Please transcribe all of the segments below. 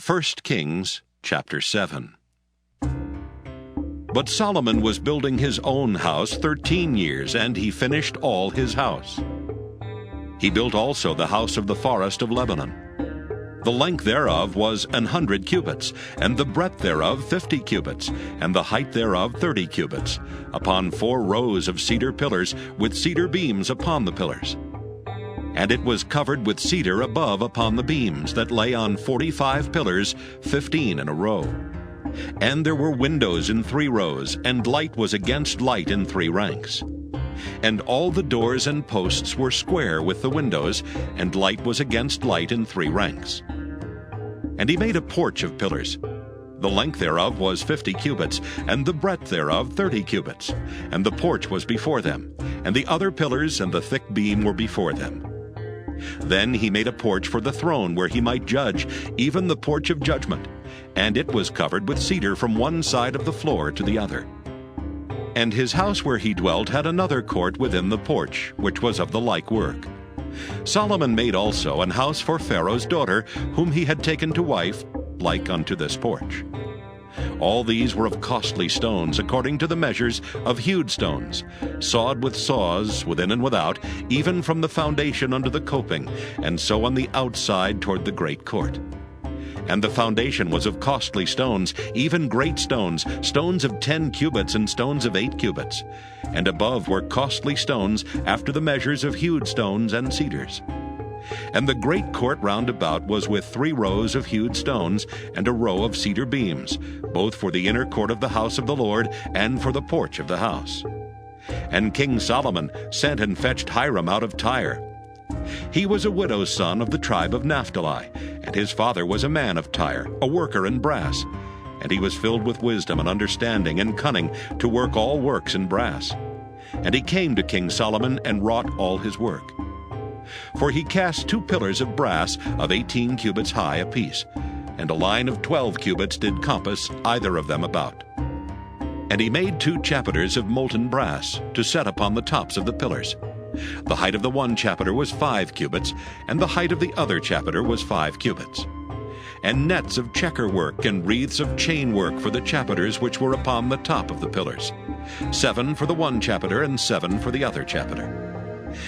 1 Kings chapter 7. But Solomon was building his own house 13 years, and he finished all his house. He built also the house of the forest of Lebanon. The length thereof was 100 cubits, and the breadth thereof 50 cubits, and the height thereof 30 cubits, upon 4 rows of cedar pillars, with cedar beams upon the pillars. And it was covered with cedar above upon the beams, that lay on 45 pillars, 15 in a row. And there were windows in 3 rows, and light was against light in 3 ranks. And all the doors and posts were square with the windows, and light was against light in 3 ranks. And he made a porch of pillars. The length thereof was 50 cubits, and the breadth thereof 30 cubits. And the porch was before them, and the other pillars and the thick beam were before them. Then he made a porch for the throne where he might judge, even the porch of judgment, and it was covered with cedar from one side of the floor to the other. And his house where he dwelt had another court within the porch, which was of the like work. Solomon made also an house for Pharaoh's daughter, whom he had taken to wife, like unto this porch. All these were of costly stones, according to the measures of hewed stones, sawed with saws within and without, even from the foundation unto the coping, and so on the outside toward the great court. And the foundation was of costly stones, even great stones, stones of 10 cubits and stones of 8 cubits. And above were costly stones after the measures of hewed stones and cedars. And the great court round about was with 3 rows of hewed stones, and a row of cedar beams, both for the inner court of the house of the Lord, and for the porch of the house. And King Solomon sent and fetched Hiram out of Tyre. He was a widow's son of the tribe of Naphtali, and his father was a man of Tyre, a worker in brass. And he was filled with wisdom and understanding and cunning to work all works in brass. And he came to King Solomon and wrought all his work. For he cast 2 pillars of brass of 18 cubits high apiece, and a line of 12 cubits did compass either of them about. And he made 2 chapiters of molten brass to set upon the tops of the pillars. The height of the one chapiter was 5 cubits, and the height of the other chapiter was 5 cubits. And nets of checker work and wreaths of chain work for the chapiters which were upon the top of the pillars, 7 for the one chapiter and 7 for the other chapiter.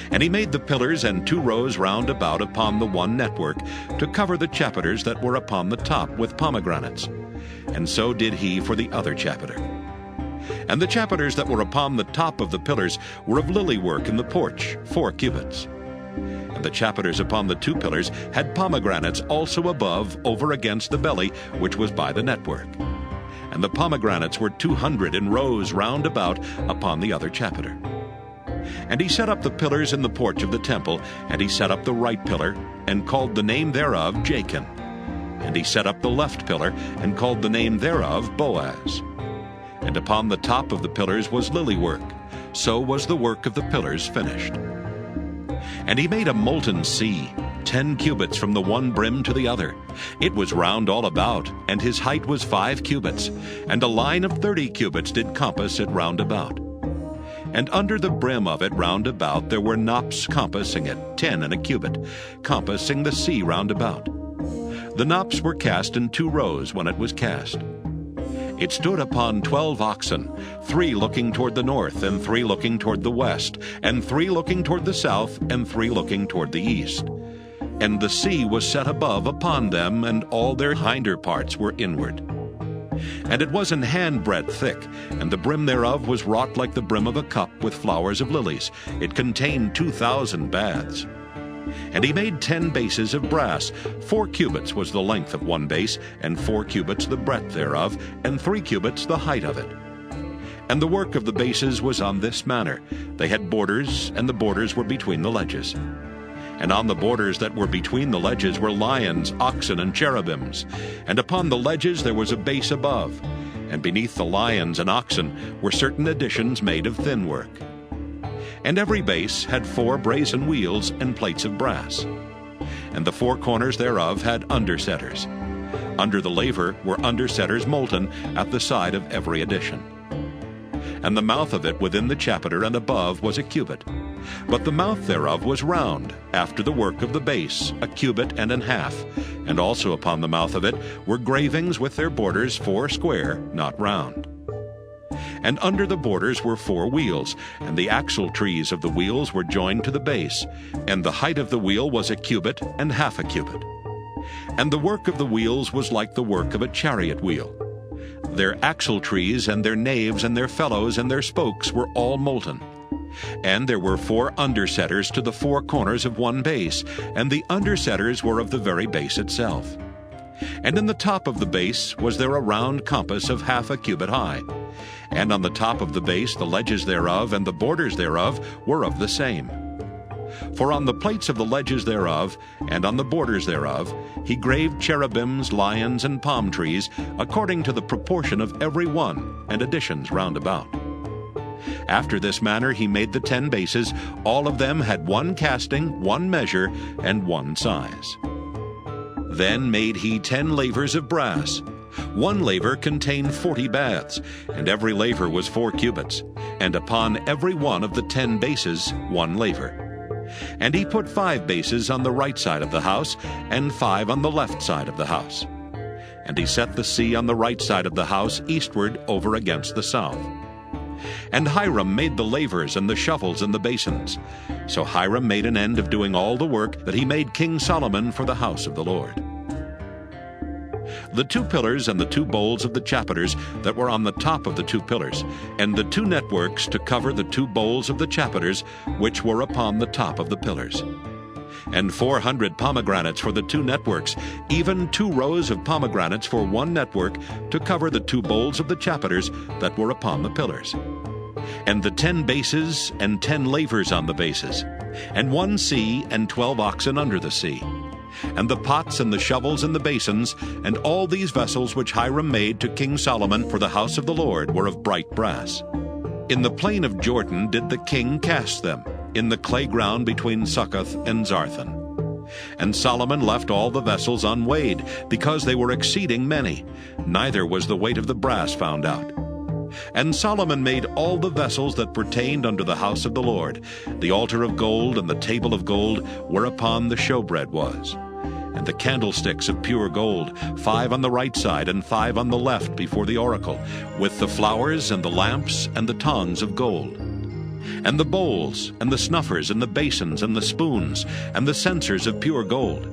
And he made the pillars and 2 rows round about upon the one network, to cover the chapiters that were upon the top with pomegranates. And so did he for the other chapiter. And the chapiters that were upon the top of the pillars were of lily work in the porch, 4 cubits. And the chapiters upon the 2 pillars had pomegranates also above over against the belly, which was by the network. And the pomegranates were 200 in rows round about upon the other chapiter. And he set up the pillars in the porch of the temple, and he set up the right pillar, and called the name thereof Jachin. And he set up the left pillar, and called the name thereof Boaz. And upon the top of the pillars was lily work. So was the work of the pillars finished. And he made a molten sea, 10 cubits from the one brim to the other. It was round all about, and his height was 5 cubits, and a line of 30 cubits did compass it round about. And under the brim of it round about there were knops compassing it, 10 in a cubit, compassing the sea round about. The knops were cast in 2 rows when it was cast. It stood upon 12 oxen, 3 looking toward the north, and 3 looking toward the west, and 3 looking toward the south, and 3 looking toward the east. And the sea was set above upon them, and all their hinder parts were inward. And it was an handbreadth thick, and the brim thereof was wrought like the brim of a cup with flowers of lilies. It contained 2,000 baths. And he made 10 bases of brass. 4 cubits was the length of one base, and 4 cubits the breadth thereof, and 3 cubits the height of it. And the work of the bases was on this manner. They had borders, and the borders were between the ledges. And on the borders that were between the ledges were lions, oxen, and cherubims. And upon the ledges there was a base above. And beneath the lions and oxen were certain additions made of thin work. And every base had 4 brazen wheels and plates of brass. And the 4 corners thereof had undersetters. Under the laver were undersetters molten at the side of every addition. And the mouth of it within the chapiter and above was a cubit. But the mouth thereof was round, after the work of the base, a cubit and an half, and also upon the mouth of it were gravings with their borders 4 square, not round. And under the borders were 4 wheels, and the axle trees of the wheels were joined to the base, and the height of the wheel was 1 cubit and half a cubit. And the work of the wheels was like the work of a chariot wheel. Their axle trees and their naves and their felloes and their spokes were all molten. And there were 4 undersetters to the 4 corners of one base, and the undersetters were of the very base itself. And in the top of the base was there a round compass of half a cubit high. And on the top of the base the ledges thereof and the borders thereof were of the same. For on the plates of the ledges thereof, and on the borders thereof, he graved cherubims, lions, and palm trees, according to the proportion of every one, and additions round about. After this manner he made the 10 bases. All of them had 1 casting, 1 measure, and 1 size. Then made he 10 lavers of brass. 1 laver contained 40 baths, and every laver was 4 cubits, and upon every one of the 10 bases 1 laver. And he put 5 bases on the right side of the house, and 5 on the left side of the house. And he set the sea on the right side of the house eastward over against the south. And Hiram made the lavers and the shovels and the basins. So Hiram made an end of doing all the work that he made King Solomon for the house of the Lord. The 2 pillars and the 2 bowls of the chapiters that were on the top of the 2 pillars, and the 2 networks to cover the 2 bowls of the chapiters which were upon the top of the pillars. And 400 pomegranates for the 2 networks, even 2 rows of pomegranates for 1 network to cover the 2 bowls of the chapiters that were upon the pillars. And the 10 bases and 10 lavers on the bases, and 1 sea and 12 oxen under the sea. And the pots and the shovels and the basins, and all these vessels which Hiram made to King Solomon for the house of the Lord were of bright brass. In the plain of Jordan did the king cast them, in the clay ground between Succoth and Zarthan. And Solomon left all the vessels unweighed, because they were exceeding many, neither was the weight of the brass found out. And Solomon made all the vessels that pertained unto the house of the Lord. The altar of gold and the table of gold whereupon the showbread was. And the candlesticks of pure gold, 5 on the right side and 5 on the left before the oracle, with the flowers and the lamps and the tongs of gold. And the bowls, and the snuffers, and the basins, and the spoons, and the censers of pure gold,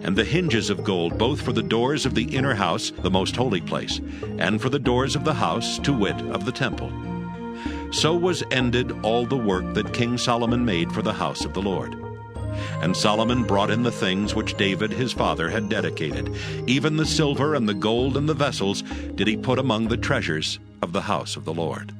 and the hinges of gold, both for the doors of the inner house, the most holy place, and for the doors of the house, to wit, of the temple. So was ended all the work that King Solomon made for the house of the Lord. And Solomon brought in the things which David his father had dedicated. Even the silver and the gold and the vessels did he put among the treasures of the house of the Lord.